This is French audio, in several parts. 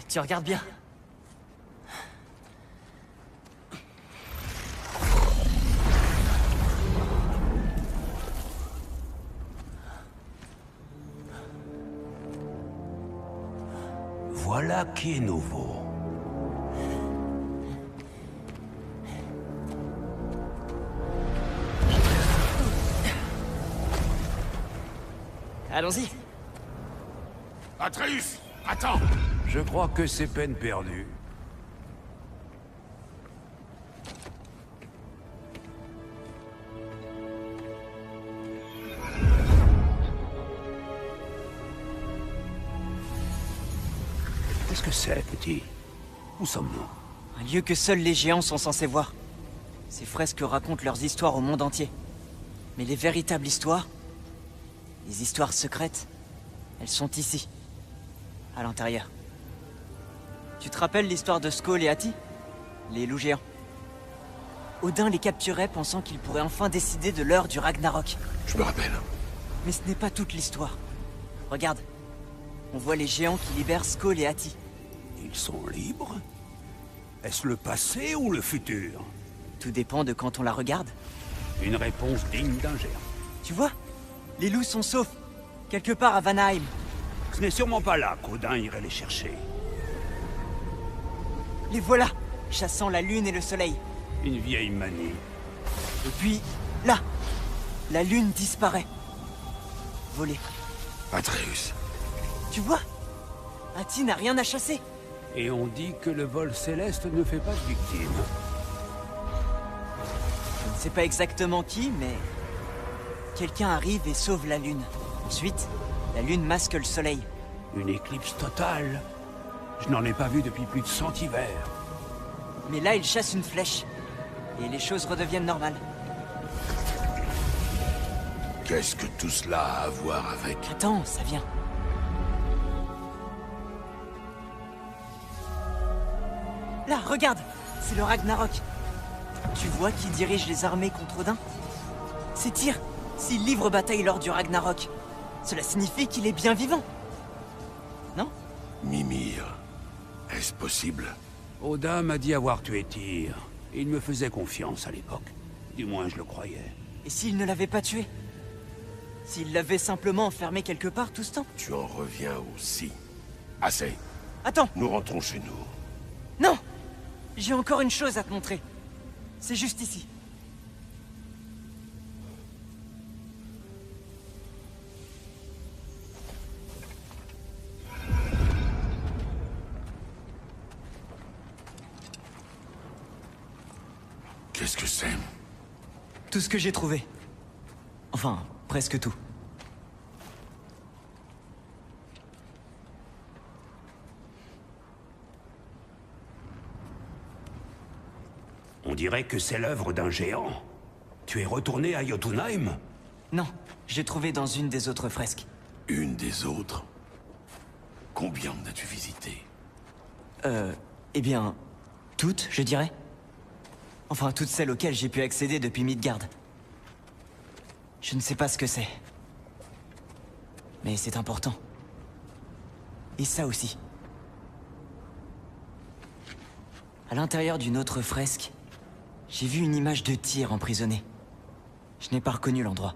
Tu regardes bien. Voilà qui est nouveau. Allons-y. Atreus, attends! Je crois que c'est peine perdue. Qu'est-ce que c'est, petit? Où sommes-nous? Un lieu que seuls les géants sont censés voir. Ces fresques racontent leurs histoires au monde entier. Mais les véritables histoires, les histoires secrètes, elles sont ici, à l'intérieur. Tu te rappelles l'histoire de Skoll et Hati? Les loups géants. Odin les capturait pensant qu'il pourrait enfin décider de l'heure du Ragnarok. Je me rappelle. Mais ce n'est pas toute l'histoire. Regarde. On voit les géants qui libèrent Skoll et Hati. Ils sont libres? Est-ce le passé ou le futur? Tout dépend de quand on la regarde. Une réponse digne d'un géant. Tu vois? Les loups sont saufs. Quelque part à Vanaheim. Ce n'est sûrement pas là qu'Odin irait les chercher. Les voilà, chassant la lune et le soleil. Une vieille manie. Et puis, là, la lune disparaît. Volée. Atreus. Tu vois? Hati n'a rien à chasser. Et on dit que le vol céleste ne fait pas de victimes. Je ne sais pas exactement qui, mais... quelqu'un arrive et sauve la lune. Ensuite, la lune masque le soleil. Une éclipse totale. Je n'en ai pas vu depuis plus de 100 hivers. Mais là, il chasse une flèche. Et les choses redeviennent normales. Qu'est-ce que tout cela a à voir avec... Attends, ça vient. Là, regarde! C'est le Ragnarok. Tu vois qui dirige les armées contre Odin? C'est Tyr. S'il livre bataille lors du Ragnarok, cela signifie qu'il est bien vivant. Non? Mimir. Est-ce possible? Odin m'a dit avoir tué Tyr. Il me faisait confiance à l'époque. Du moins, je le croyais. Et s'il ne l'avait pas tué? S'il l'avait simplement enfermé quelque part tout ce temps? Tu en reviens aussi. Assez. Attends! Nous rentrons chez nous. Non! J'ai encore une chose à te montrer. C'est juste ici. Qu'est-ce que c'est? Tout ce que j'ai trouvé. Enfin, presque tout. On dirait que c'est l'œuvre d'un géant. Tu es retourné à Jotunheim? Non, j'ai trouvé dans une des autres fresques. Une des autres? Combien en as-tu visité? Eh bien, toutes, je dirais. Enfin, toutes celles auxquelles j'ai pu accéder depuis Midgard. Je ne sais pas ce que c'est. Mais c'est important. Et ça aussi. À l'intérieur d'une autre fresque, j'ai vu une image de Tyr emprisonné. Je n'ai pas reconnu l'endroit.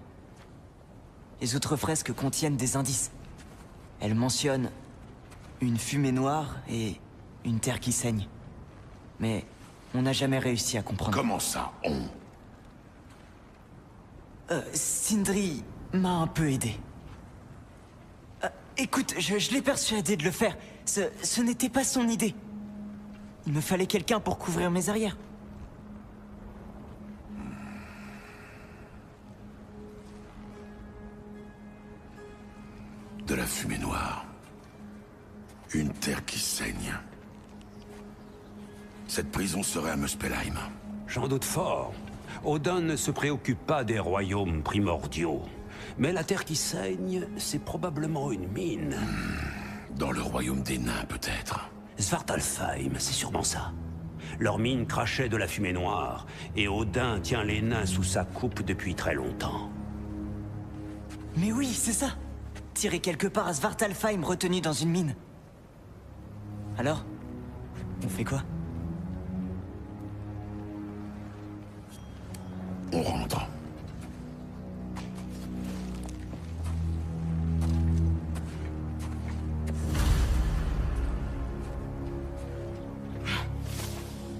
Les autres fresques contiennent des indices. Elles mentionnent une fumée noire et une terre qui saigne. Mais on n'a jamais réussi à comprendre. Comment ça, on? Sindri m'a un peu aidé. Écoute, je l'ai persuadé de le faire. Ce n'était pas son idée. Il me fallait quelqu'un pour couvrir mes arrières. De la fumée noire. Une terre qui saigne. Cette prison serait à Muspelheim. J'en doute fort. Odin ne se préoccupe pas des royaumes primordiaux. Mais la terre qui saigne, c'est probablement une mine. Dans le royaume des nains, peut-être. Svartalfheim, c'est sûrement ça. Leur mine crachait de la fumée noire, et Odin tient les nains sous sa coupe depuis très longtemps. Mais oui, c'est ça. Tiré quelque part à Svartalfheim retenu dans une mine. Alors? On fait quoi? On rentre.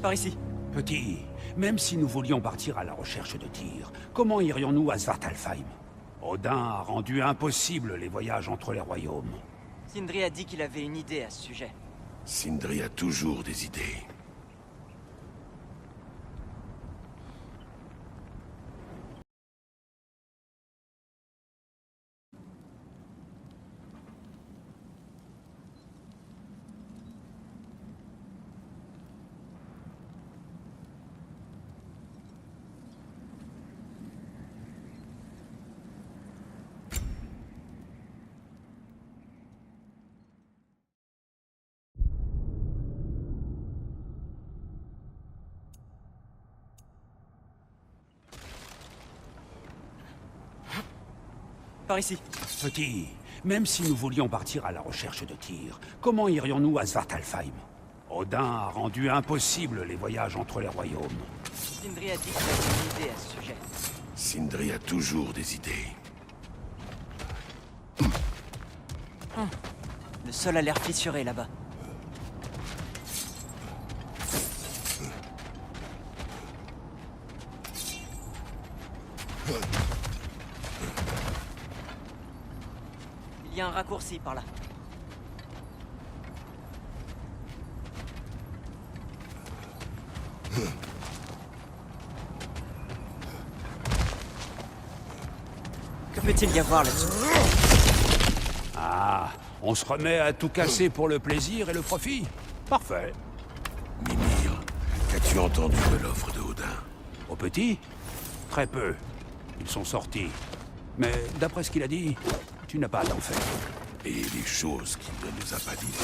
Par ici. Petit, même si nous voulions partir à la recherche de Tyr, comment irions-nous à Svartalfheim? Odin a rendu impossible les voyages entre les royaumes. Sindri a dit qu'il avait une idée à ce sujet. Sindri a toujours des idées. Par ici. Petit, même si nous voulions partir à la recherche de Tyr, comment irions-nous à Svartalfheim? Odin a rendu impossible les voyages entre les royaumes. Sindri a dit qu'il avait une idée à ce sujet. Sindri a toujours des idées. Le sol a l'air fissuré là-bas. Il y a un raccourci par là. Que peut-il y avoir là-dessous? Ah, on se remet à tout casser pour le plaisir et le profit. Parfait. Mimir, qu'as-tu entendu de l'offre de Odin? Au petit? Très peu. Ils sont sortis. Mais d'après ce qu'il a dit, tu n'as pas à t'en faire. Et les choses qu'il ne nous a pas dites.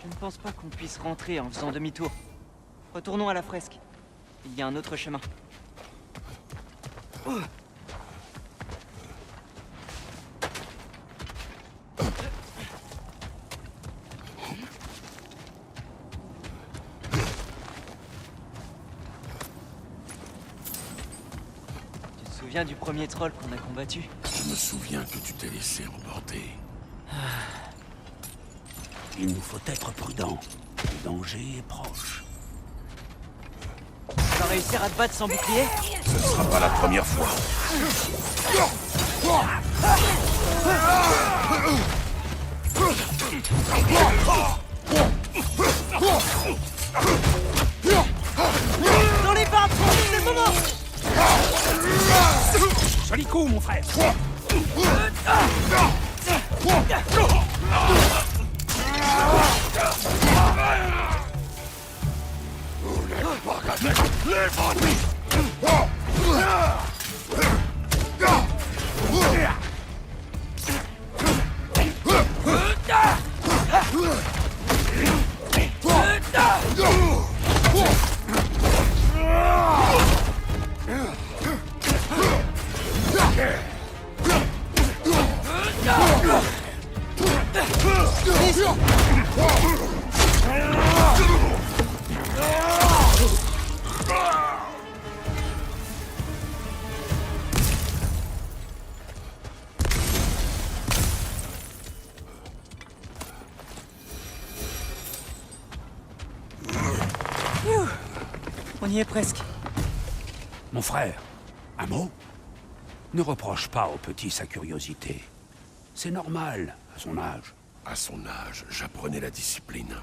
Je ne pense pas qu'on puisse rentrer en faisant demi-tour. Retournons à la fresque. Il y a un autre chemin. Tu te souviens du premier troll qu'on a combattu? Je me souviens que tu t'es laissé emporter. Il nous faut être prudents. Le danger est proche. Tu vas réussir à te battre sans bouclier? Ce ne sera pas la première fois. Dans les barres, c'est le moment! Joli coup, mon frère. On y est presque. Mon frère, un mot? Ne reproche pas au petit sa curiosité. C'est normal, à son âge. À son âge, j'apprenais la discipline.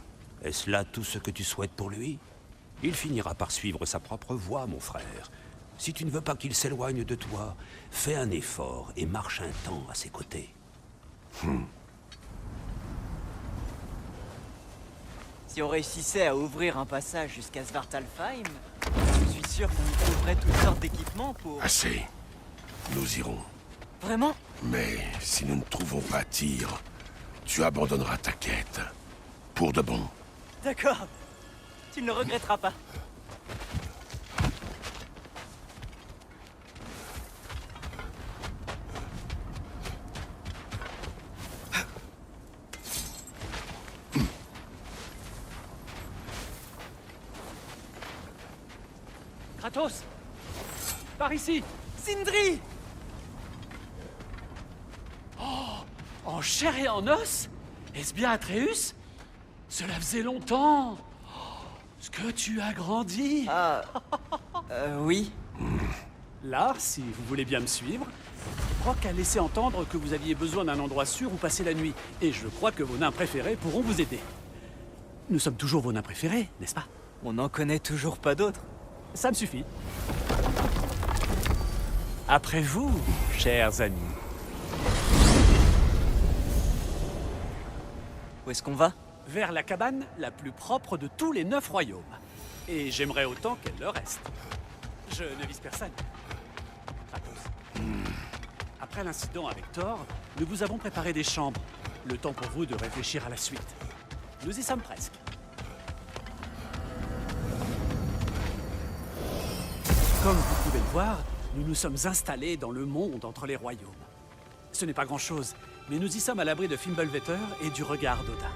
Est-ce là tout ce que tu souhaites pour lui? Il finira par suivre sa propre voie, mon frère. Si tu ne veux pas qu'il s'éloigne de toi, fais un effort et marche un temps à ses côtés. Si on réussissait à ouvrir un passage jusqu'à Svartalfheim, je suis sûr qu'on y trouverait toutes sortes d'équipements pour... Assez. Nous irons. Vraiment? Mais si nous ne trouvons pas Tyr, tu abandonneras ta quête. Pour de bon. D'accord. Tu ne le regretteras pas. Kratos! Par ici! Sindri! En chair et en os? Est-ce bien Atreus? Cela faisait longtemps! Ce que tu as grandi! Ah... oui. Là, si vous voulez bien me suivre, Brok a laissé entendre que vous aviez besoin d'un endroit sûr où passer la nuit, et je crois que vos nains préférés pourront vous aider. Nous sommes toujours vos nains préférés, n'est-ce pas? On n'en connaît toujours pas d'autres. Ça me suffit. Après vous, chers amis. Où est-ce qu'on va? Vers la cabane la plus propre de tous les 9 royaumes. Et j'aimerais autant qu'elle le reste. Je ne vise personne. Kratos. Après l'incident avec Thor, nous vous avons préparé des chambres. Le temps pour vous de réfléchir à la suite. Nous y sommes presque. Comme vous pouvez le voir, nous nous sommes installés dans le monde entre les royaumes. Ce n'est pas grand-chose, mais nous y sommes à l'abri de Fimbulvetter et du regard d'Odin.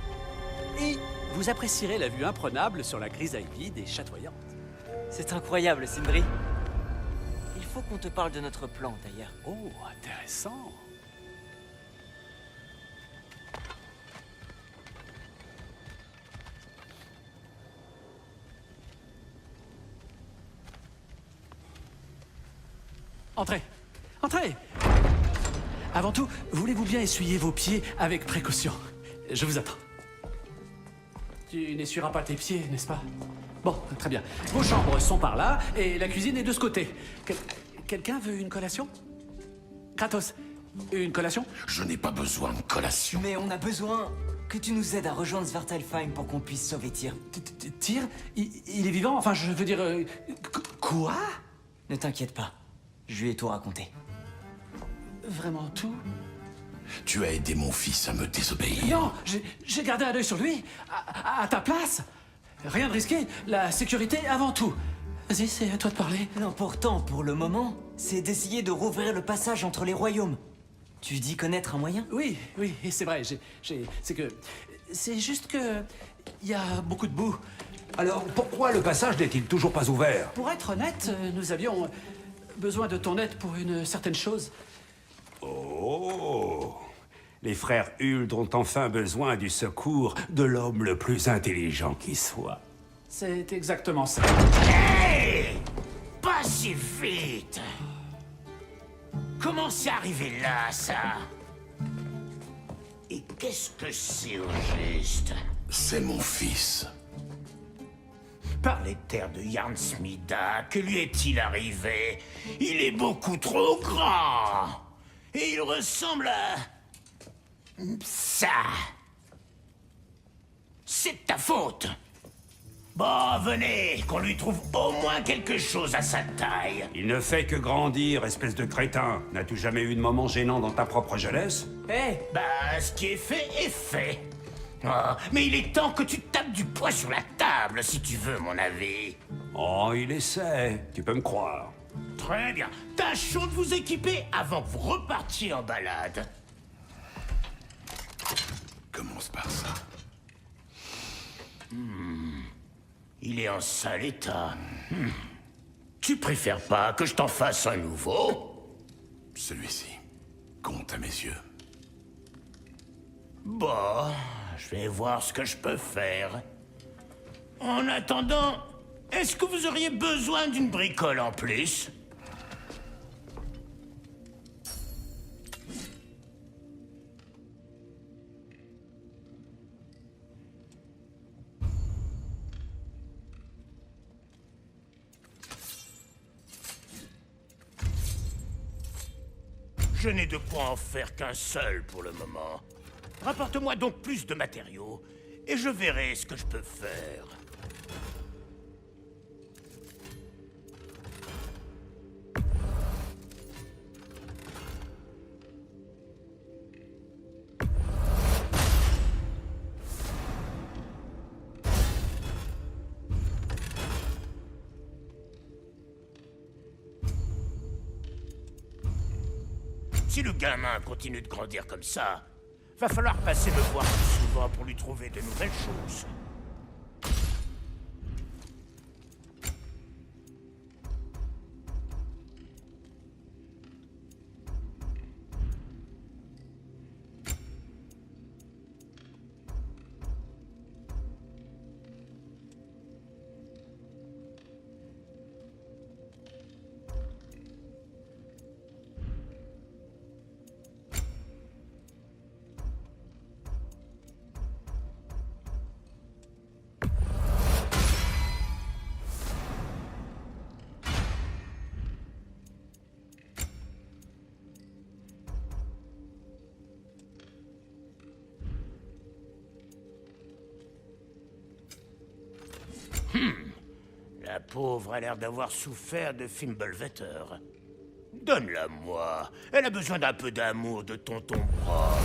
Et vous apprécierez la vue imprenable sur la grisaille vide et chatoyante. C'est incroyable, Sindri. Il faut qu'on te parle de notre plan, d'ailleurs. Oh, intéressant. Entrez. Entrez. Avant tout, voulez-vous bien essuyer vos pieds avec précaution? Je vous attends. Tu n'essuieras pas tes pieds, n'est-ce pas? Bon, très bien. Vos chambres sont par là, et la cuisine est de ce côté. Quelqu'un veut une collation? Kratos, une collation? Je n'ai pas besoin de collation. Mais on a besoin que tu nous aides à rejoindre Svartalfheim pour qu'on puisse sauver Tyr. Tyr? Il est vivant? Enfin, je veux dire... Quoi? Ne t'inquiète pas. Je lui ai tout raconté. Vraiment tout? Tu as aidé mon fils à me désobéir. Non, j'ai gardé un œil sur lui, à ta place. Rien de risqué, la sécurité avant tout. Vas-y, c'est à toi de parler. L'important, pour le moment, c'est d'essayer de rouvrir le passage entre les royaumes. Tu dis connaître un moyen? Oui, c'est vrai, c'est que... C'est juste que... Il y a beaucoup de boue. Alors, pourquoi le passage n'est-il toujours pas ouvert? Pour être honnête, nous avions besoin de ton aide pour une certaine chose. Oh! Les frères Huld ont enfin besoin du secours de l'homme le plus intelligent qui soit. C'est exactement ça. Hey! Pas si vite! Comment c'est arrivé là, ça? Et qu'est-ce que c'est au juste? C'est mon fils. Par les terres de Jarnsmida, que lui est-il arrivé? Il est beaucoup trop grand! Et il ressemble à... ça! C'est de ta faute! Bon, venez, qu'on lui trouve au moins quelque chose à sa taille. Il ne fait que grandir, espèce de crétin. N'as-tu jamais eu de moment gênant dans ta propre jeunesse? Hé! Bah, ce qui est fait est fait. Oh, mais il est temps que tu tapes du poing sur la table, si tu veux mon avis. Oh, il essaie. Tu peux me croire. Très bien. Tâchons de vous équiper avant que vous repartiez en balade. Commence par ça. Il est en sale état. Tu préfères pas que je t'en fasse un nouveau? Celui-ci compte à mes yeux. Bon, je vais voir ce que je peux faire. En attendant, Est-ce que vous auriez besoin d'une bricole en plus? Je n'ai de quoi en faire qu'un seul pour le moment. Rapporte-moi donc plus de matériaux, et je verrai ce que je peux faire. Si le gamin continue de grandir comme ça, va falloir passer me voir plus souvent pour lui trouver de nouvelles choses. La pauvre a l'air d'avoir souffert de Fimbulvetter. Donne-la moi. Elle a besoin d'un peu d'amour de tonton Brock.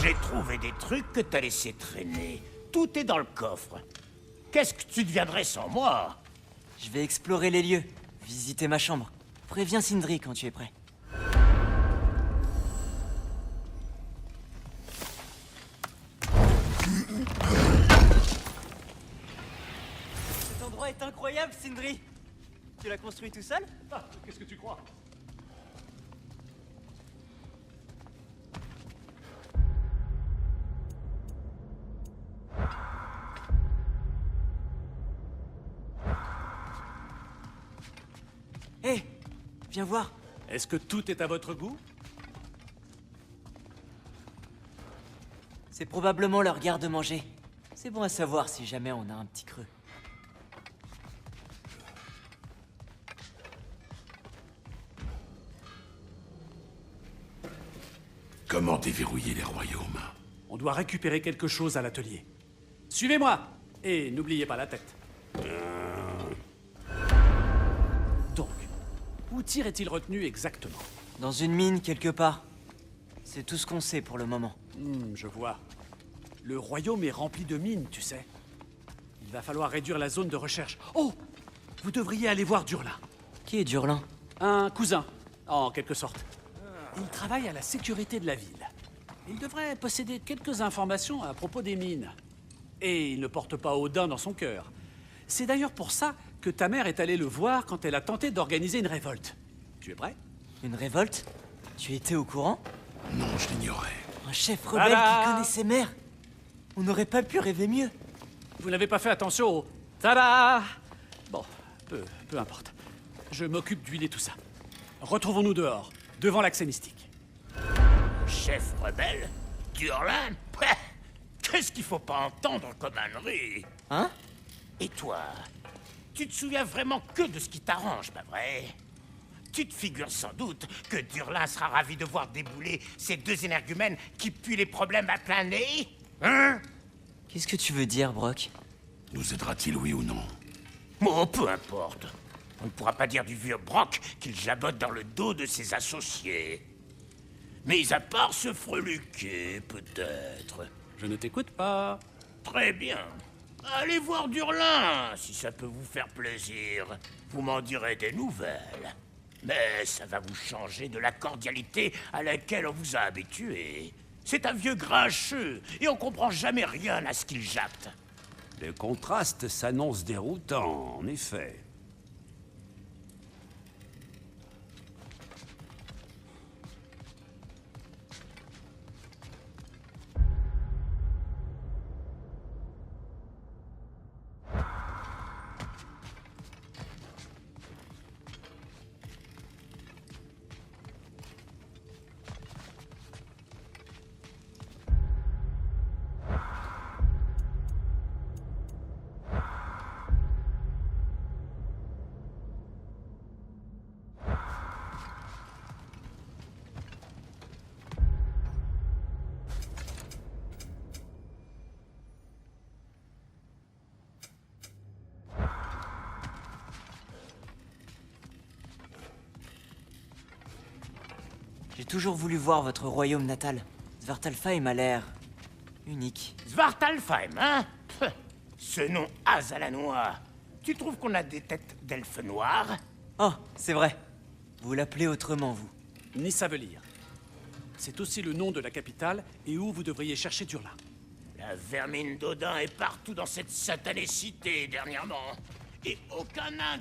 J'ai trouvé des trucs que t'as laissé traîner. Tout est dans le coffre. Qu'est-ce que tu deviendrais sans moi? Je vais explorer les lieux, visiter ma chambre. Préviens Sindri quand tu es prêt. Cet endroit est incroyable, Sindri. Tu l'as construit tout seul? Ah, qu'est-ce que tu crois? Hé, viens voir. Est-ce que tout est à votre goût? C'est probablement leur garde-manger. C'est bon à savoir si jamais on a un petit creux. Comment déverrouiller les royaumes? On doit récupérer quelque chose à l'atelier. Suivez-moi! Et n'oubliez pas la tête. Donc, où Tyr est-il retenu exactement? Dans une mine quelque part. C'est tout ce qu'on sait pour le moment. Je vois. Le royaume est rempli de mines, tu sais. Il va falloir réduire la zone de recherche. Oh! Vous devriez aller voir Durlin. Qui est Durlin? Un cousin, en quelque sorte. Il travaille à la sécurité de la ville. Il devrait posséder quelques informations à propos des mines. Et il ne porte pas Odin dans son cœur. C'est d'ailleurs pour ça que ta mère est allée le voir quand elle a tenté d'organiser une révolte. Tu es prêt? Une révolte? Tu étais au courant? Non, je l'ignorais. Un chef rebelle Tada! qui connaît ses mères. On n'aurait pas pu rêver mieux. Vous n'avez pas fait attention au... Tada! Bon, peu importe. Je m'occupe d'huiler tout ça. Retrouvons-nous dehors, devant l'accès mystique. Chef rebelle? Durlin? Qu'est-ce qu'il faut pas entendre comme ânerie? Hein? Et toi? Tu te souviens vraiment que de ce qui t'arrange, pas vrai? Tu te figures sans doute que Durlin sera ravi de voir débouler ces deux énergumènes qui puent les problèmes à plein nez? Hein? Qu'est-ce que tu veux dire, Brock? Nous aidera-t-il, oui ou non? Oh, peu importe. On ne pourra pas dire du vieux Brock qu'il jabote dans le dos de ses associés. Mis à part se freluquer, peut-être. Je ne t'écoute pas. Très bien. Allez voir Durlin, si ça peut vous faire plaisir. Vous m'en direz des nouvelles. Mais ça va vous changer de la cordialité à laquelle on vous a habitué. C'est un vieux grincheux, et on comprend jamais rien à ce qu'il jatte. Le contraste s'annonce déroutant, en effet. J'ai toujours voulu voir votre royaume natal. Svartalfheim a l'air... unique. Svartalfheim, hein? Pff, ce nom hasalonois. Tu trouves qu'on a des têtes d'elfes noirs? Oh, c'est vrai. Vous l'appelez autrement, vous. Nisavellir. C'est aussi le nom de la capitale et où vous devriez chercher Durlin. La vermine d'Odin est partout dans cette satanée cité dernièrement. Et aucun nain...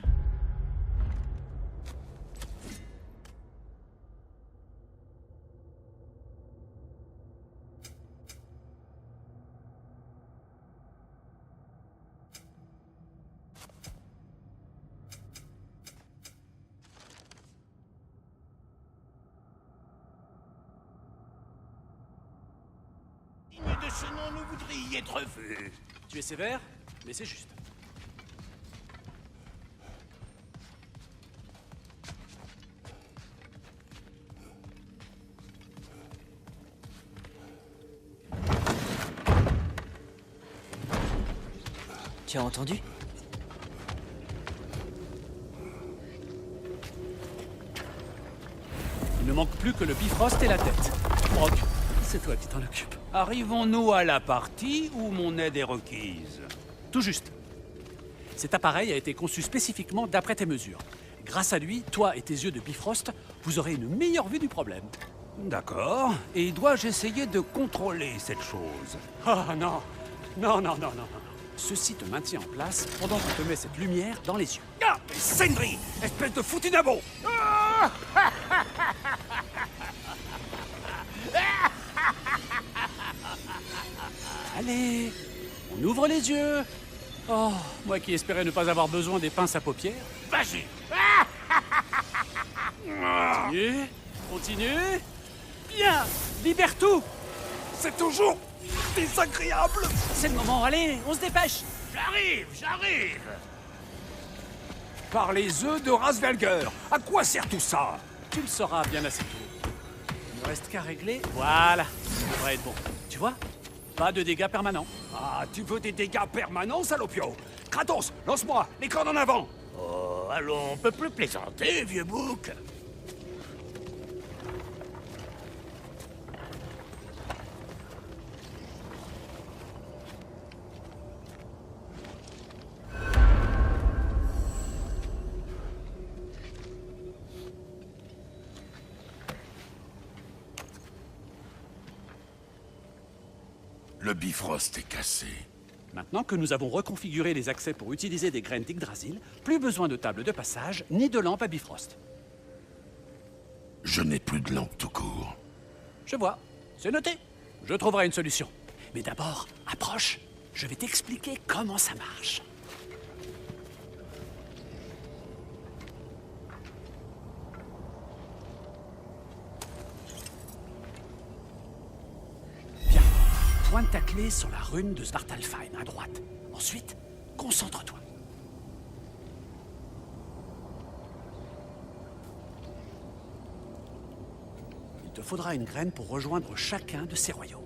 de ce nom nous voudriez être vus. Tu es sévère, mais c'est juste. Tu as entendu? Il ne manque plus que le Bifrost et la tête. Brock, c'est toi qui t'en occupes. Arrivons-nous à la partie où mon aide est requise? Tout juste. Cet appareil a été conçu spécifiquement d'après tes mesures. Grâce à lui, toi et tes yeux de Bifrost, vous aurez une meilleure vue du problème. D'accord. Et dois-je essayer de contrôler cette chose? Ah non. Non, non, non, non, non. Ceci te maintient en place pendant qu'on te met cette lumière dans les yeux. Ah, Sindri, espèce de foutu d'abo! Allez, on ouvre les yeux. Oh, moi qui espérais ne pas avoir besoin des pinces à paupières. Vas-y. Continue, continue. Bien, libère tout. C'est toujours désagréable! C'est le moment, allez, on se dépêche. J'arrive. Par les œufs de Rasvelger, à quoi sert tout ça? Tu le sauras bien assez tôt. Il ne reste qu'à régler. Voilà, ça devrait être bon. Tu vois? Pas de dégâts permanents. Ah, tu veux des dégâts permanents, salopio? Kratos, lance-moi, les cornes en avant! Oh, allons, on peut plus plaisanter, vieux bouc. Le Bifrost est cassé. Maintenant que nous avons reconfiguré les accès pour utiliser des graines d'Yggdrasil, plus besoin de table de passage ni de lampe à Bifrost. Je n'ai plus de lampe tout court. Je vois, c'est noté. Je trouverai une solution. Mais d'abord, approche. Je vais t'expliquer comment ça marche. Bien. Pointe ta clé sur la rune de Svartalfheim à droite. Ensuite, concentre-toi. Il te faudra une graine pour rejoindre chacun de ces royaumes.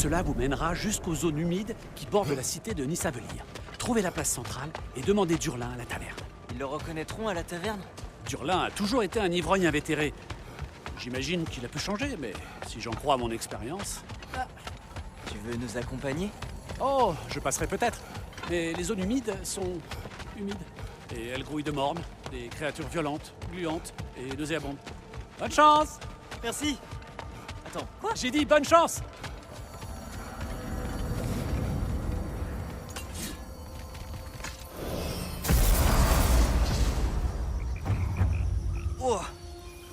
cela vous mènera jusqu'aux zones humides qui bordent la cité de Nissavelir. Trouvez la place centrale et demandez Durlin à la taverne. Ils le reconnaîtront à la taverne? Durlin a toujours été un ivrogne invétéré. J'imagine qu'il a pu changer, mais si j'en crois à mon expérience... Tu veux nous accompagner? Oh, je passerai peut-être. Mais les zones humides sont humides. Et elles grouillent de mornes, des créatures violentes, gluantes et nauséabondes. Bonne chance! Merci. Attends, quoi? J'ai dit bonne chance! Oh,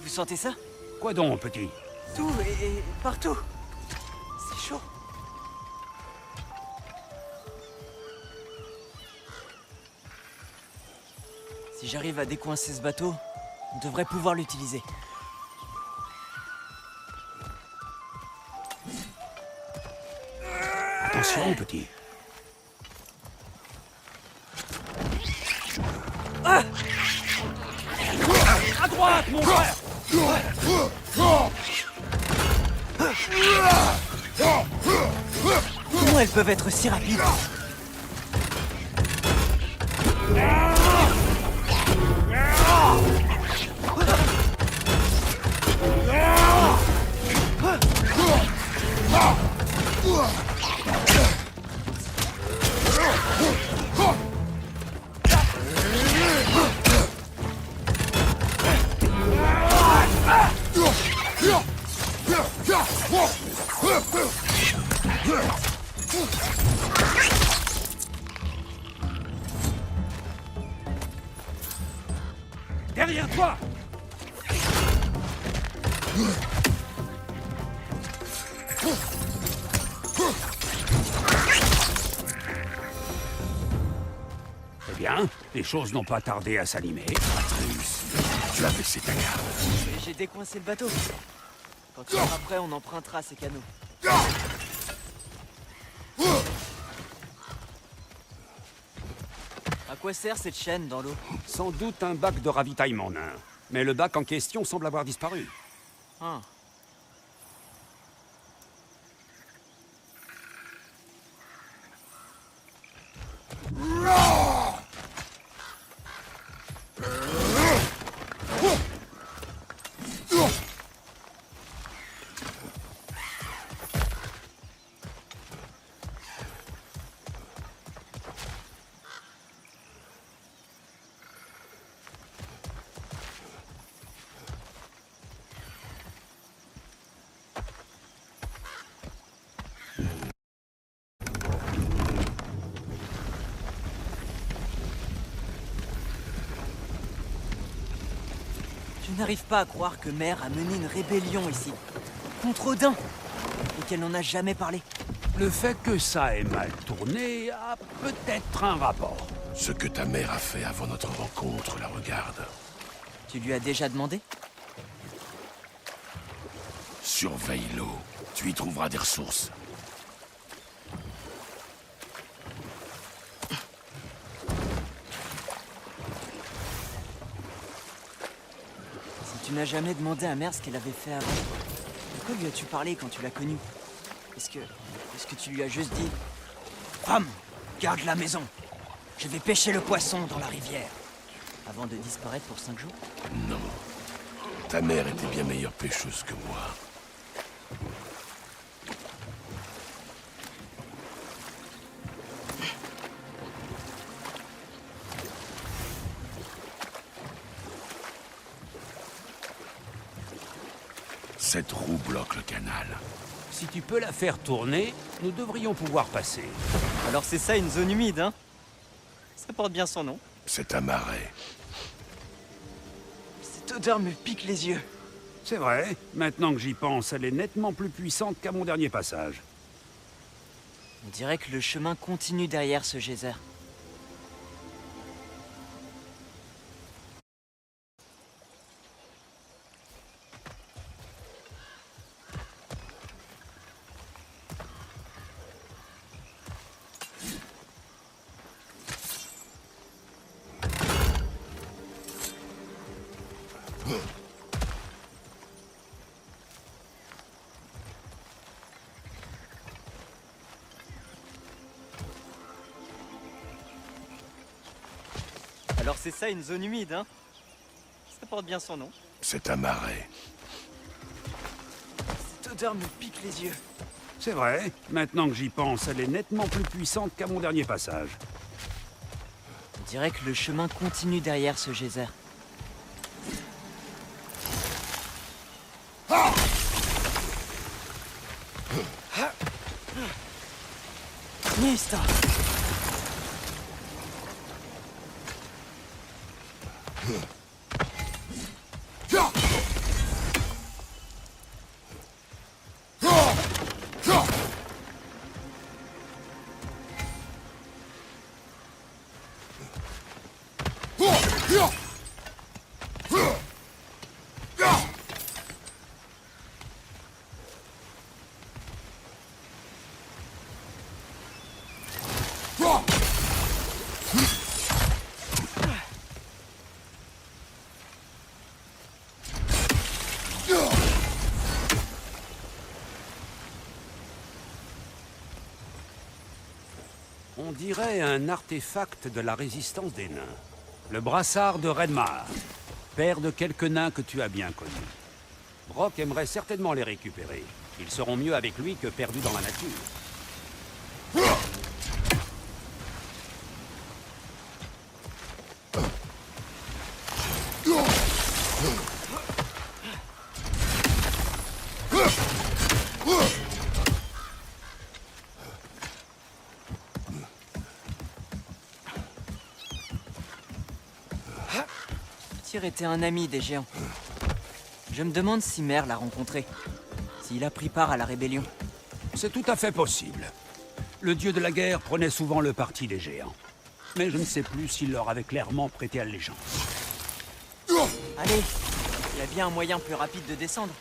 vous sentez ça? Quoi donc, petit? Tout et partout. C'est chaud. Si j'arrive à décoincer ce bateau, on devrait pouvoir l'utiliser. Attention, petit. À droite, mon frère! Comment elles peuvent être si rapides? Derrière toi! Eh bien, les choses n'ont pas tardé à s'animer. Atreus, tu as baissé ta garde. Mais j'ai décoincé le bateau. Quand il sera prêt, on empruntera ces canaux. À quoi sert cette chaîne dans l'eau? Sans doute un bac de ravitaillement nain. Mais le bac en question semble avoir disparu. Ah. Je n'arrive pas à croire que Mère a mené une rébellion ici. Contre Odin. Et qu'elle n'en a jamais parlé. Le fait que ça ait mal tourné a peut-être un rapport. Ce que ta mère a fait avant notre rencontre la regarde. Tu lui as déjà demandé? Surveille l'eau. Tu y trouveras des ressources. Si tu n'as jamais demandé à Mère ce qu'elle avait fait avant, de quoi lui as-tu parlé quand tu l'as connue? Est-ce que tu lui as juste dit Femme, garde la maison. Je vais pêcher le poisson dans la rivière. Avant de disparaître pour 5 jours? Non. Ta mère était bien meilleure pêcheuse que moi. Cette roue bloque le canal. Si tu peux la faire tourner, nous devrions pouvoir passer. Alors c'est ça une zone humide, hein? Ça porte bien son nom. C'est un marais. Cette odeur me pique les yeux. C'est vrai, maintenant que j'y pense, elle est nettement plus puissante qu'à mon dernier passage. On dirait que le chemin continue derrière ce geyser. Alors c'est ça une zone humide, hein? Ça porte bien son nom. C'est un marais. Cette odeur me pique les yeux. C'est vrai, maintenant que j'y pense, elle est nettement plus puissante qu'à mon dernier passage. On dirait que le chemin continue derrière ce geyser. Mista! On dirait un artefact de la résistance des nains. Le brassard de Redmar, père de quelques nains que tu as bien connus. Brok aimerait certainement les récupérer. Ils seront mieux avec lui que perdus dans la nature. Tyr était un ami des géants. Je me demande si Mer l'a rencontré. S'il a pris part à la rébellion. C'est tout à fait possible. Le dieu de la guerre prenait souvent le parti des géants. Mais je ne sais plus s'il leur avait clairement prêté allégeance. Allez, il y a bien un moyen plus rapide de descendre.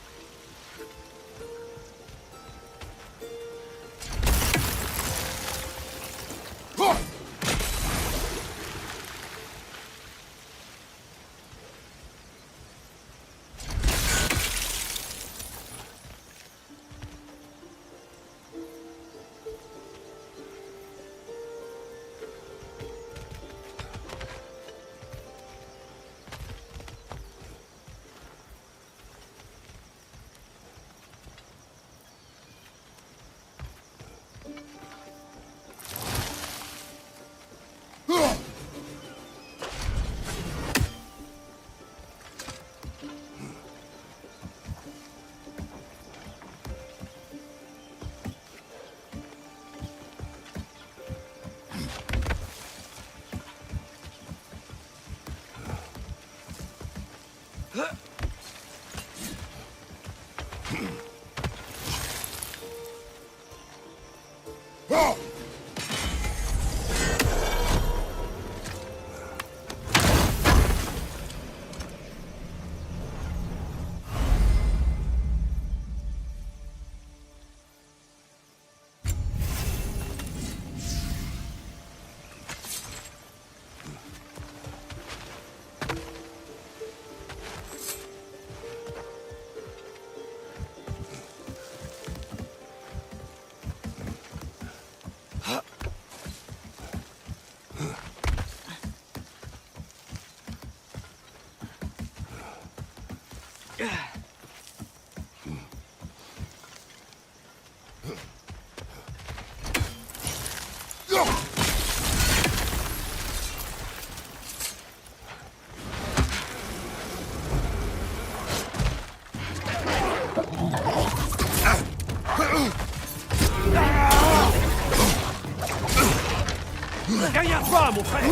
Derrière toi, mon frère!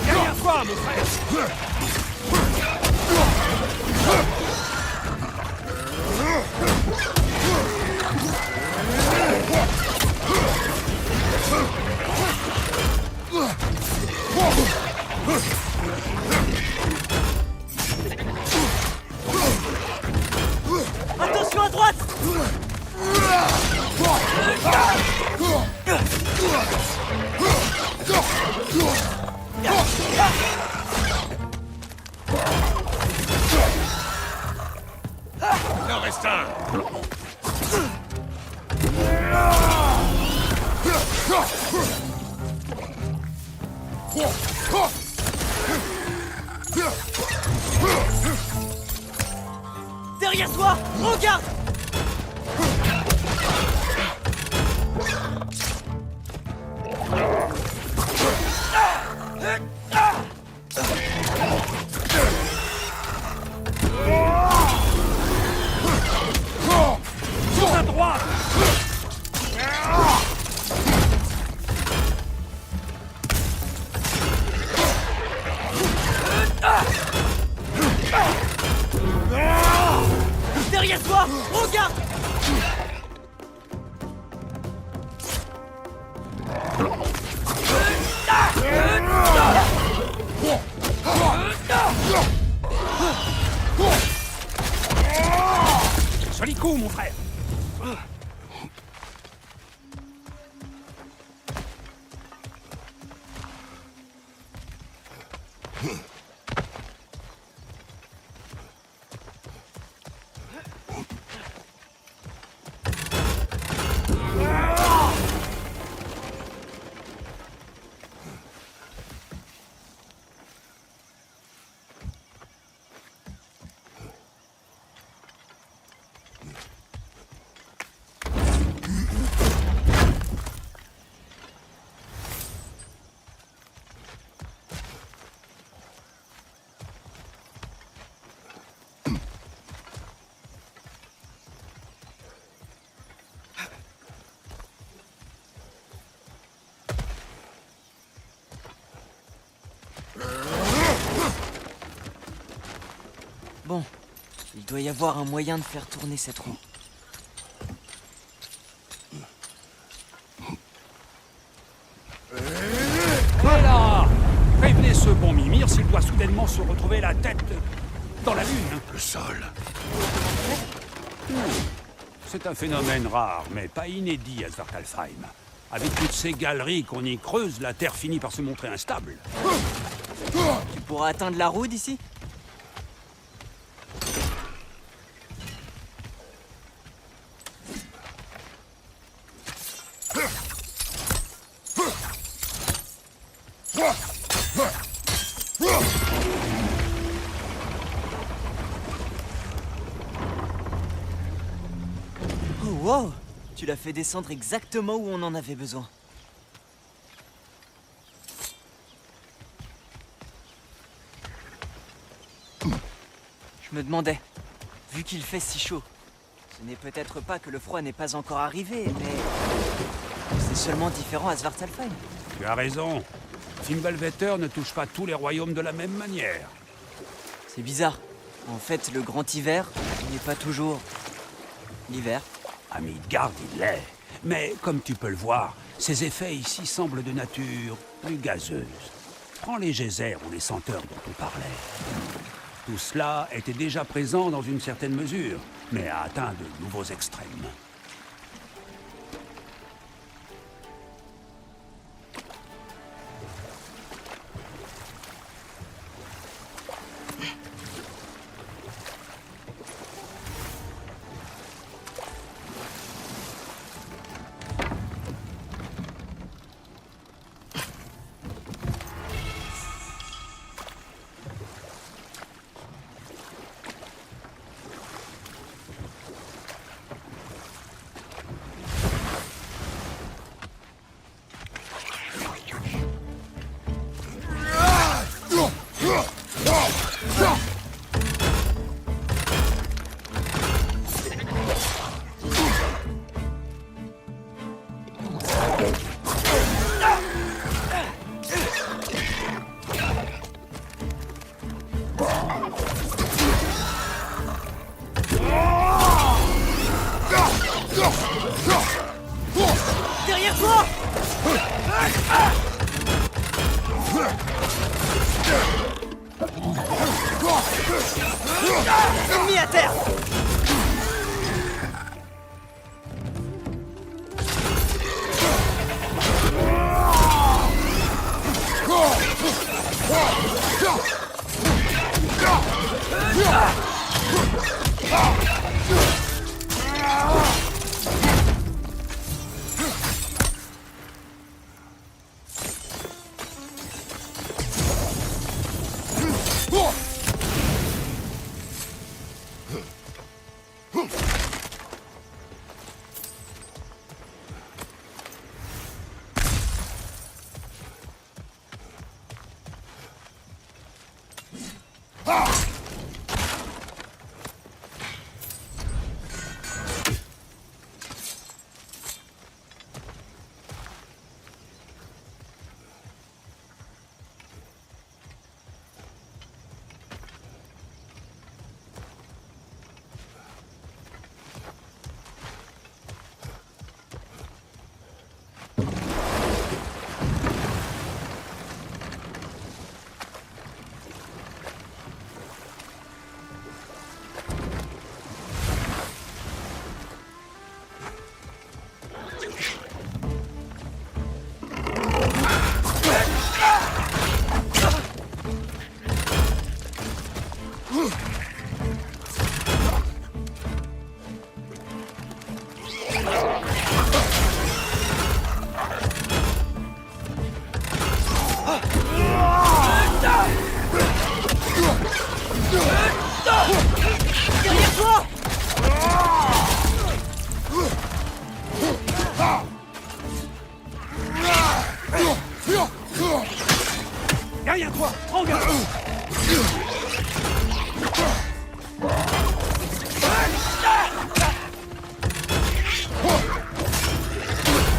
Derrière toi, mon frère! Attention à droite! Il en reste un. Derrière toi! Regarde! Sur ta droite! Derrière toi! Regarde! Joli coup, mon frère! Bon, il doit y avoir un moyen de faire tourner cette roue. Voilà! Prévenez ce bon Mimir s'il doit soudainement se retrouver la tête dans la lune. Le sol. C'est un phénomène rare, mais pas inédit à Svartalfheim. Avec toutes ces galeries qu'on y creuse, la Terre finit par se montrer instable. Tu pourras atteindre la roue d'ici? Oh wow! Tu l'as fait descendre exactement où on en avait besoin. Je me demandais, vu qu'il fait si chaud, ce n'est peut-être pas que le froid n'est pas encore arrivé, mais c'est seulement différent à Svartalfheim. Tu as raison. Fimbulvetter ne touche pas tous les royaumes de la même manière. C'est bizarre. En fait, le grand hiver n'est pas toujours l'hiver. À Midgard, il l'est. Mais comme tu peux le voir, ces effets ici semblent de nature plus gazeuse. Prends les geysers ou les senteurs dont on parlait. Tout cela était déjà présent dans une certaine mesure, mais a atteint de nouveaux extrêmes. Ennemi à terre! Derrière toi! Derrière toi! Prends garde!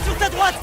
Sur ta droite!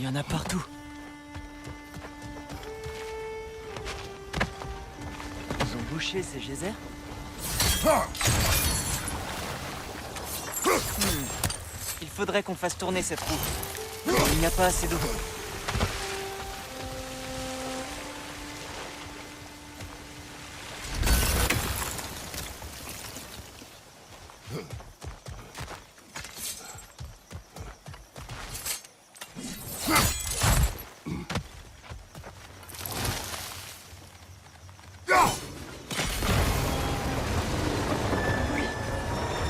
Il y en a partout. Ils ont bouché ces geysers? Il faudrait qu'on fasse tourner cette roue. Il n'y a pas assez d'eau.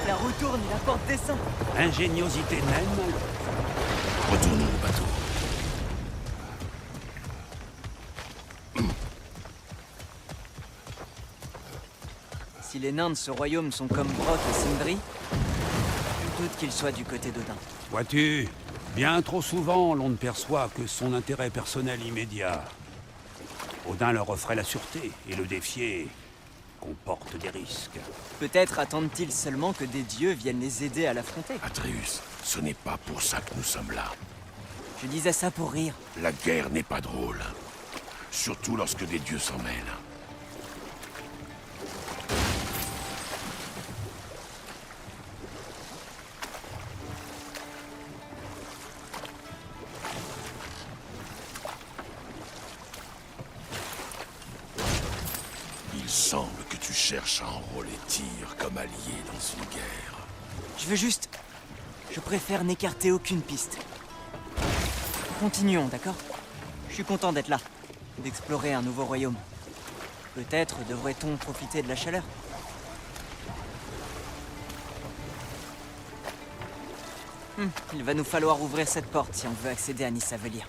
La roue tourne et la porte descend. Ingéniosité naine. Retournons au bateau. Si les nains de ce royaume sont comme Brok et Sindri, je doute qu'ils soient du côté d'Odin. Vois-tu, bien trop souvent, l'on ne perçoit que son intérêt personnel immédiat. Odin leur offrait la sûreté, et le défier comporte des risques. Peut-être attendent-ils seulement que des dieux viennent les aider à l'affronter. Atreus, ce n'est pas pour ça que nous sommes là. Je disais ça pour rire. La guerre n'est pas drôle. Surtout lorsque des dieux s'en mêlent. Il semble que tu cherches à enrôler Tyr comme allié dans une guerre. Je veux juste... Je préfère n'écarter aucune piste. Continuons, d'accord? Je suis content d'être là, d'explorer un nouveau royaume. Peut-être devrait-on profiter de la chaleur? Il va nous falloir ouvrir cette porte si on veut accéder à Nysavellir.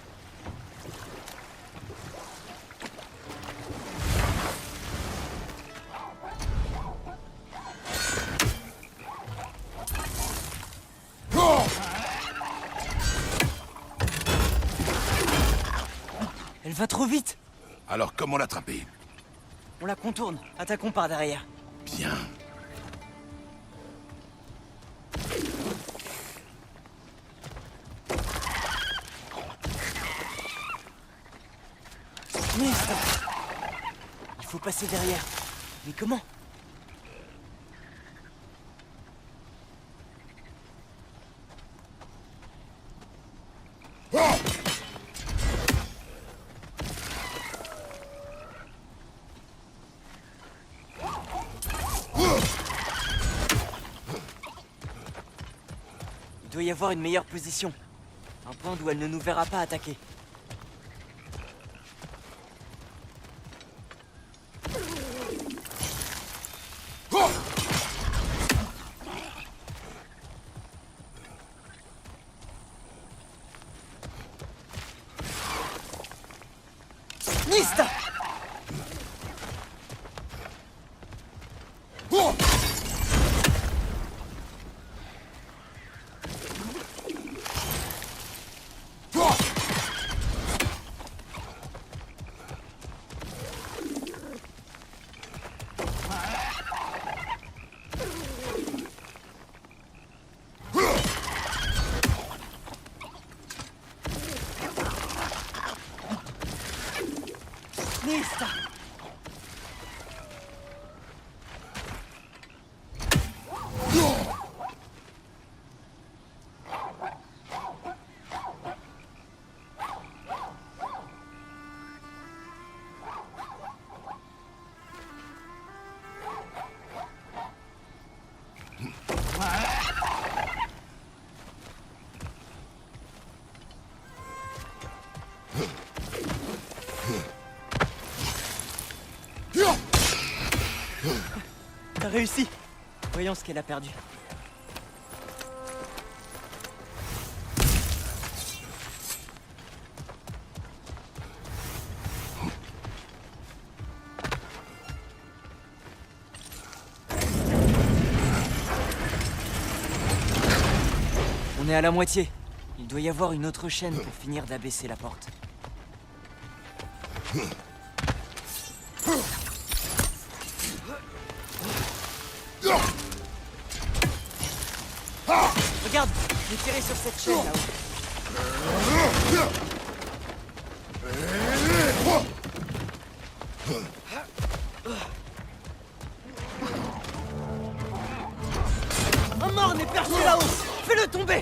Elle va trop vite! Alors comment l'attraper? On la contourne. Attaquons par derrière. Bien. Mais il faut passer derrière. Mais comment? Il doit y avoir une meilleure position. Un point d'où elle ne nous verra pas attaquer. Nista! Nista! T'as réussi! Voyons ce qu'elle a perdu. On est à la moitié. Il doit y avoir une autre chaîne pour finir d'abaisser la porte. Regarde, j'ai tiré sur cette chaîne là-haut. Un morne est perché là-haut. Fais-le tomber.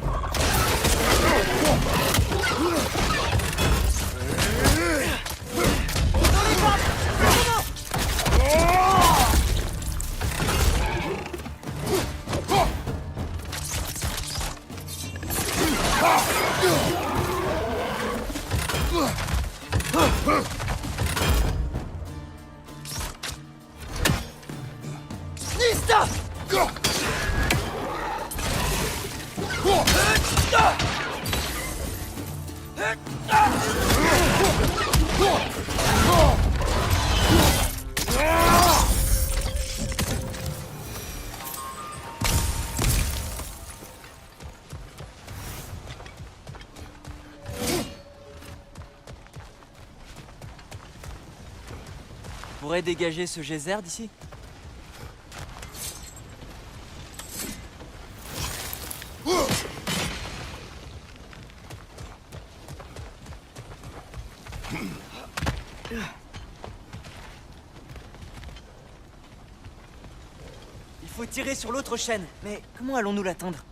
Dans les pattes. Nista! On pourrait dégager ce geyser d'ici? Il faut tirer sur l'autre chaîne. Mais comment allons-nous l'atteindre?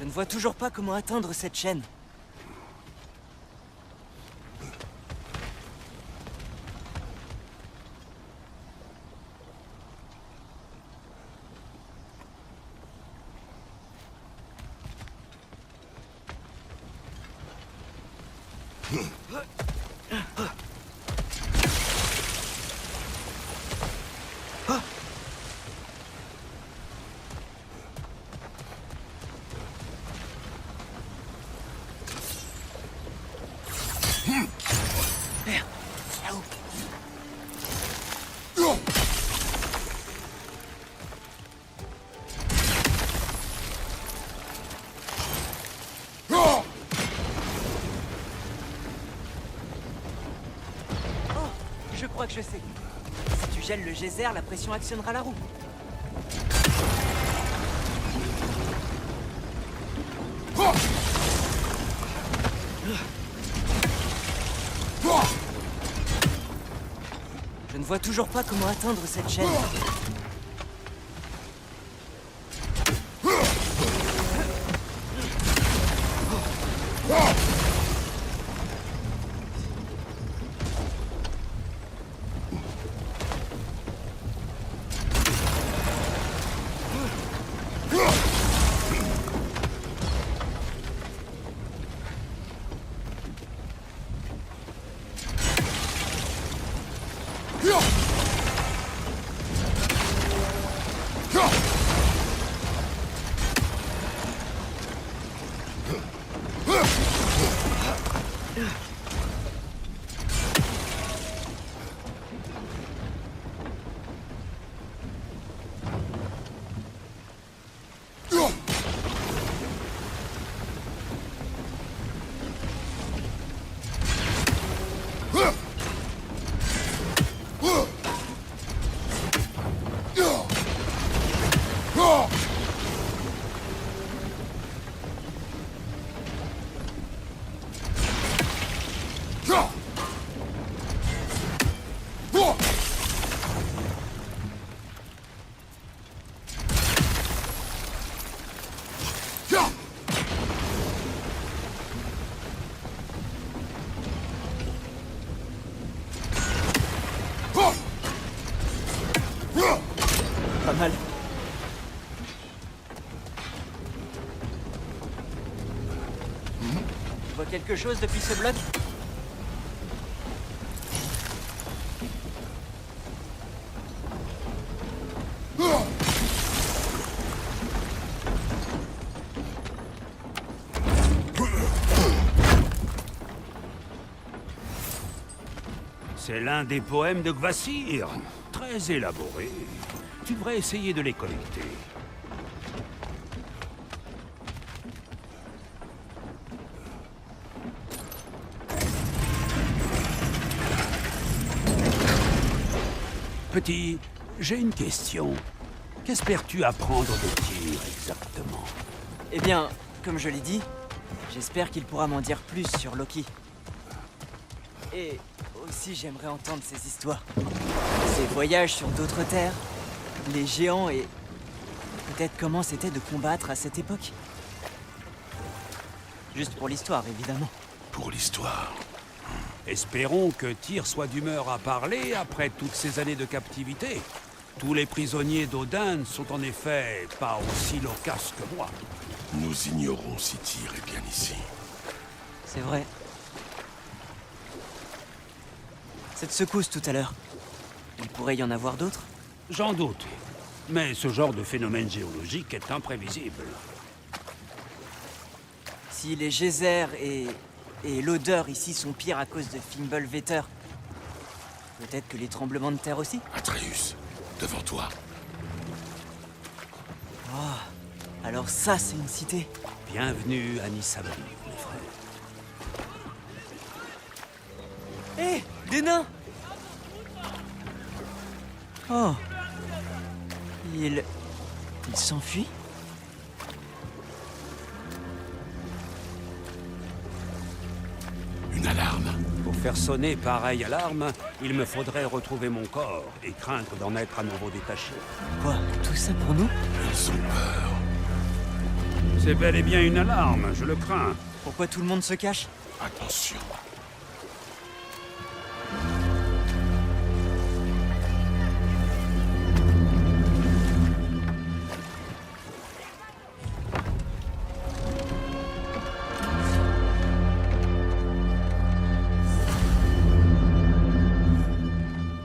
Je ne vois toujours pas comment atteindre cette chaîne. Merde, là-haut. Oh, je crois que je sais. Si tu gèles le geyser, la pression actionnera la roue. Je ne vois toujours pas comment atteindre cette chaîne. Pas mal. Tu vois quelque chose depuis ce bloc? C'est l'un des poèmes de Kvasir. Très élaboré. Tu devrais essayer de les collecter. Petit, j'ai une question. Qu'espères-tu apprendre de Tyr exactement? Eh bien, comme je l'ai dit, j'espère qu'il pourra m'en dire plus sur Loki. Et aussi j'aimerais entendre ses histoires. Ses voyages sur d'autres terres, les géants et peut-être comment c'était de combattre à cette époque. Juste pour l'histoire, évidemment. Pour l'histoire. Espérons que Tyr soit d'humeur à parler après toutes ces années de captivité. Tous les prisonniers d'Odin ne sont en effet pas aussi loquaces que moi. Nous ignorons si Tyr est bien ici. C'est vrai. Cette secousse tout à l'heure, il pourrait y en avoir d'autres? J'en doute. Mais ce genre de phénomène géologique est imprévisible. Si les geysers et l'odeur ici sont pires à cause de Fimbulvetter, peut-être que les tremblements de terre aussi? Atreus, devant toi. Oh, alors ça c'est une cité. Bienvenue à Nissavari, mes frères. Hé, des nains! Oh. Il s'enfuit? Une alarme. Pour faire sonner pareille alarme, il me faudrait retrouver mon corps et craindre d'en être à nouveau détaché. Quoi? Tout ça pour nous? Ils ont peur. C'est bel et bien une alarme, je le crains. Pourquoi tout le monde se cache? Attention.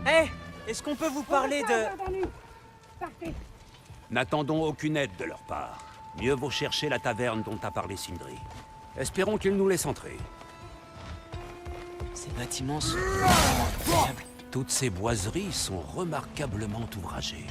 Hé, est-ce qu'on peut vous parler de... N'attendons aucune aide de leur part. Mieux vaut chercher la taverne dont a parlé Sindri. Espérons qu'ils nous laissent entrer. Ces bâtiments sont incroyables. Toutes ces boiseries sont remarquablement ouvragées.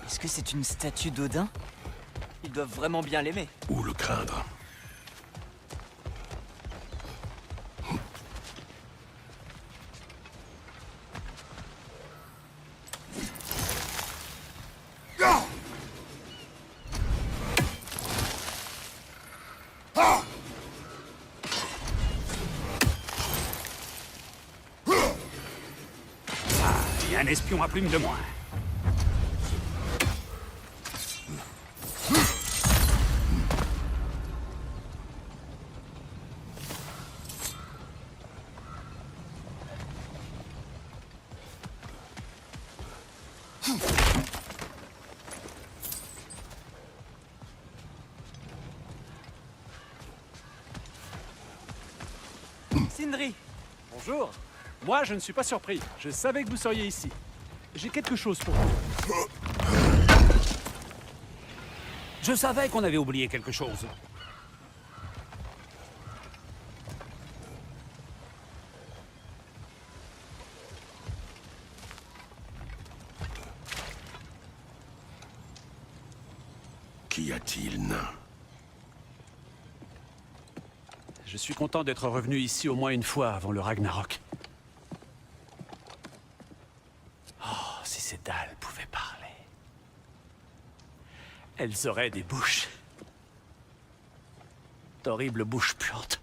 Est-ce que c'est une statue d'Odin? Ils doivent vraiment bien l'aimer. Ou le craindre. Et un espion à plume de moins. Sindri! Bonjour. Moi, je ne suis pas surpris. Je savais que vous seriez ici. J'ai quelque chose pour vous. Je savais qu'on avait oublié quelque chose. Qu'y a-t-il, nain? Je suis content d'être revenu ici au moins une fois avant le Ragnarok. Oh, si ces dalles pouvaient parler. Elles auraient des bouches. D'horribles bouches puantes.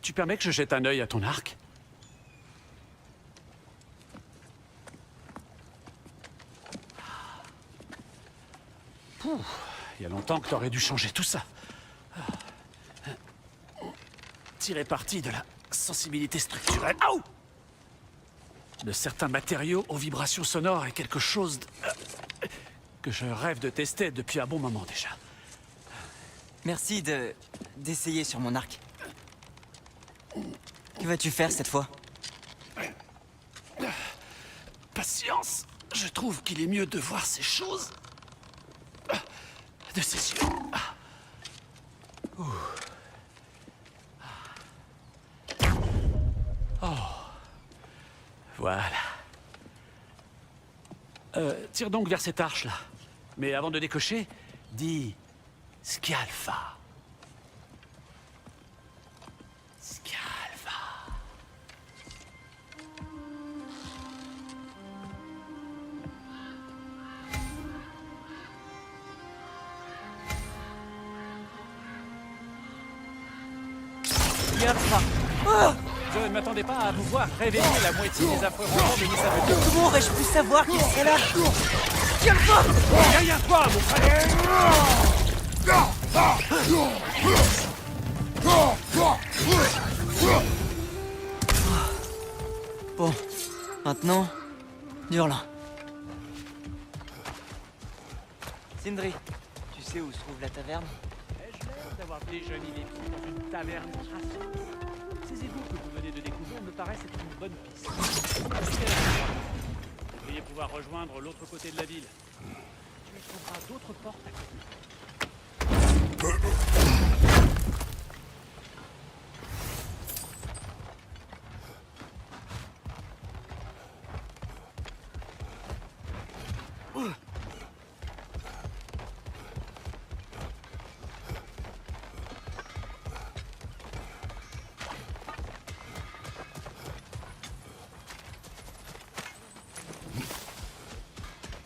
Tu permets que je jette un œil à ton arc? Pouh, il y a longtemps que t'aurais dû changer tout ça. Tirer parti de la sensibilité structurelle. Aouh! De certains matériaux aux vibrations sonores est quelque chose que je rêve de tester depuis un bon moment déjà. Merci d'essayer sur mon arc. Que vas-tu faire cette fois? Patience. Je trouve qu'il est mieux de voir ces choses de ses yeux. Oh. Voilà. Tire donc vers cette arche-là. Mais avant de décocher, dis Scialfa. Scialfa. Scialfa. Ah! Je ne m'attendais pas à vous voir réveiller la moitié des affreux romans de Nissa. Comment aurais-je pu savoir qu'il serait là? Scialfa! Derrière toi, mon frère! Bon, maintenant, Durlin. Sindri, tu sais où se trouve la taverne? Ai-je l'air d'avoir déjeuné les pieds dans une taverne crassante? Ces égouts que vous venez de découvrir me paraissent être une bonne piste. Vous devriez pouvoir rejoindre l'autre côté de la ville. Tu y trouveras d'autres portes à côté.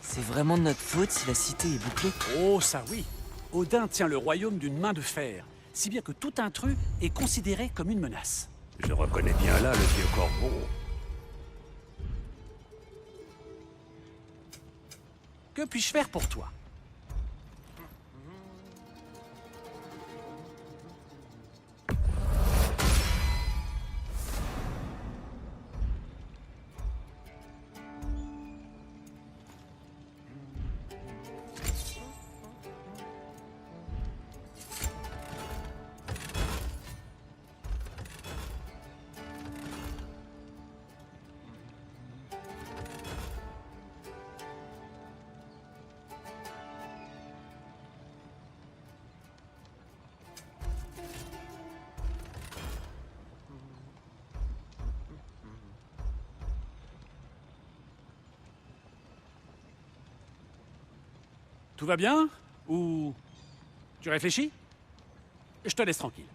C'est vraiment de notre faute si la cité est bouclée? Oh, ça oui. Odin tient le royaume d'une main de fer, si bien que tout intrus est considéré comme une menace. Je reconnais bien là le vieux corbeau. Que puis-je faire pour toi? Tout va bien? Ou... tu réfléchis? Je te laisse tranquille.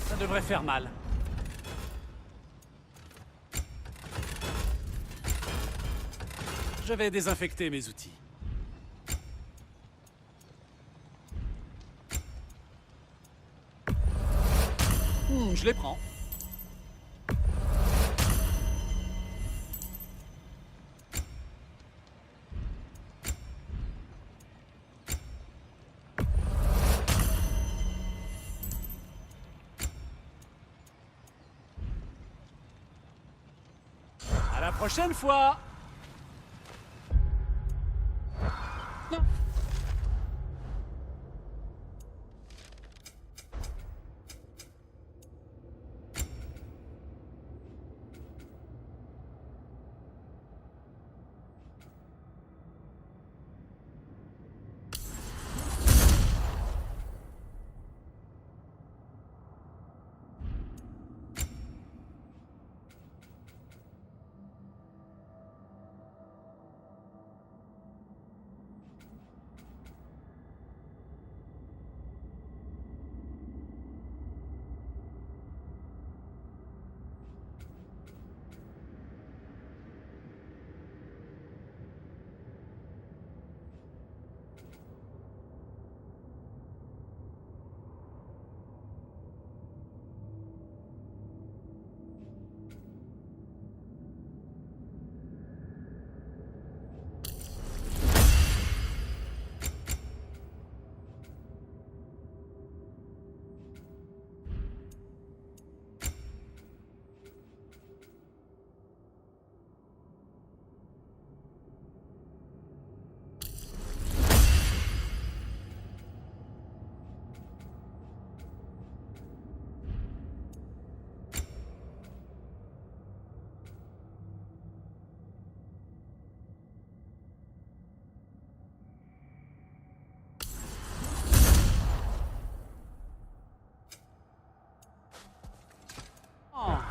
Ça devrait faire mal. Je vais désinfecter mes outils. Je les prends. À la prochaine fois! Non.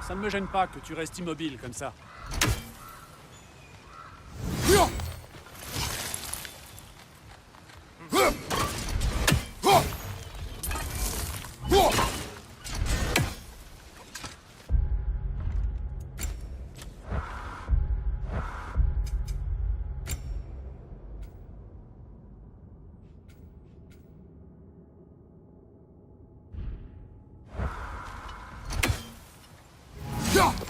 Ça ne me gêne pas que tu restes immobile comme ça. Ah